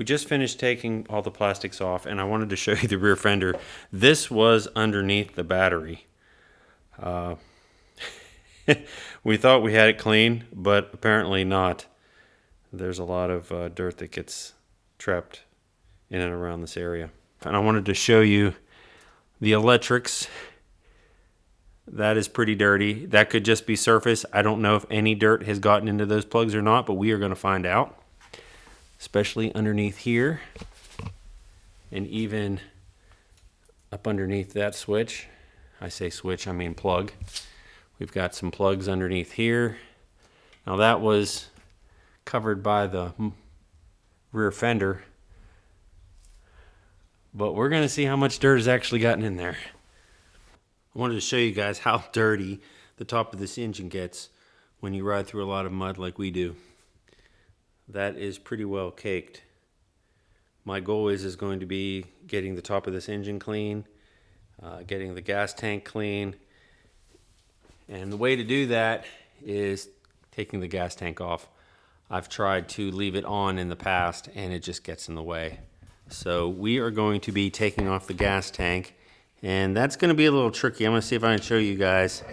We just finished taking all the plastics off, and I wanted to show you the rear fender. This was underneath the battery. We thought we had it clean, but apparently not. There's a lot of dirt that gets trapped in and around this area. And I wanted to show you the electrics. That is pretty dirty. That could just be surface. I don't know if any dirt has gotten into those plugs or not, but we are going to find out. Especially underneath here. And even up underneath that switch. I say switch, I mean plug. We've got some plugs underneath here. Now that was covered by the rear fender. But we're going to see how much dirt has actually gotten in there. I wanted to show you guys how dirty the top of this engine gets when you ride through a lot of mud like we do. That is pretty well caked. My goal is going to be getting the top of this engine clean, getting the gas tank clean, and the way to do that is taking the gas tank off. I've tried to leave it on in the past and it just gets in the way. So we are going to be taking off the gas tank, and that's going to be a little tricky. I'm going to see if I can show you guys.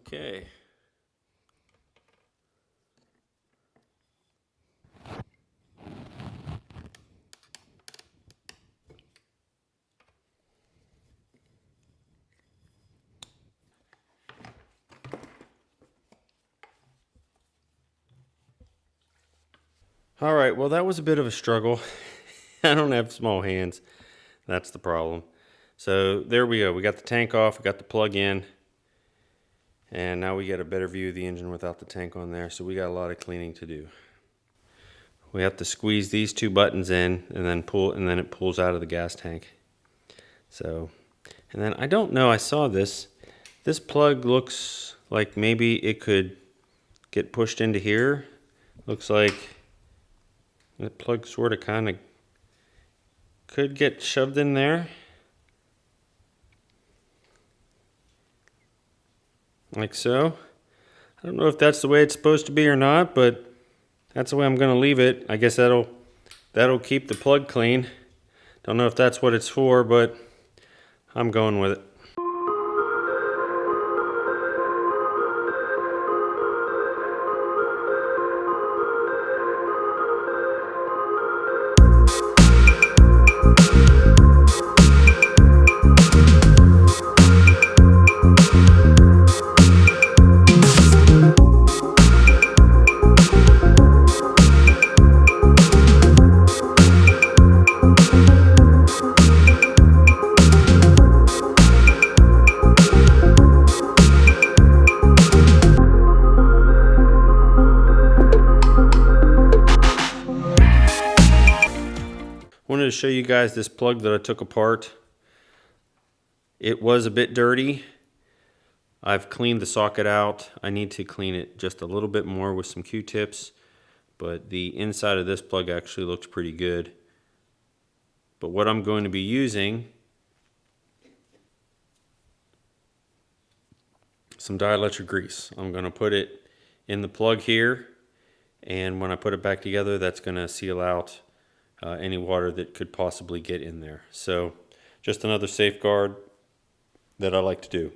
Okay. All right, well, that was a bit of a struggle. I don't have small hands. That's the problem. So there we go. We got the tank off, we got the plug in, and now we get a better view of the engine without the tank on there. So we got a lot of cleaning to do. We have to squeeze these two buttons in and then pull, and then it pulls out of the gas tank. So, and then I don't know, I saw this. This plug looks like maybe it could get pushed into here. Looks like that plug sort of kind of could get shoved in there. Like so. I don't know if that's the way it's supposed to be or not, but that's the way I'm going to leave it. I guess that'll keep the plug clean. Don't know if that's what it's for, but I'm going with it. Wanted to show you guys this plug that I took apart. It was a bit dirty. I've cleaned the socket out. I need to clean it just a little bit more with some Q-tips, but the inside of this plug actually looks pretty good. But what I'm going to be using, some dielectric grease. I'm going to put it in the plug here, and when I put it back together, that's going to seal out any water that could possibly get in there. So just another safeguard that I like to do.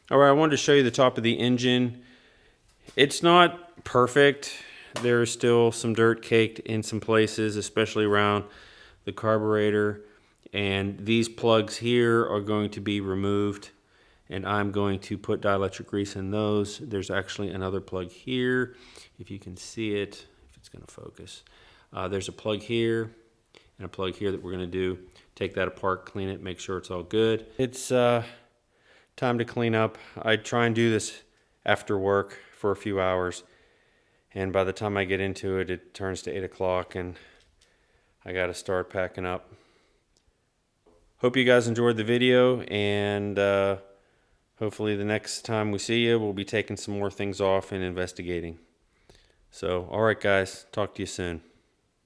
All right, I wanted to show you the top of the engine. It's not perfect. There is still some dirt caked in some places, especially around the carburetor. And these plugs here are going to be removed, and I'm going to put dielectric grease in those. There's actually another plug here, if you can see it, if it's going to focus. There's a plug here and a plug here that we're going to do. Take that apart, clean it, make sure it's all good. It's time to clean up. I try and do this after work for a few hours, and by the time I get into it, it turns to 8 o'clock and I got to start packing up. Hope you guys enjoyed the video, and hopefully the next time we see you, we'll be taking some more things off and investigating. So, all right guys, talk to you soon.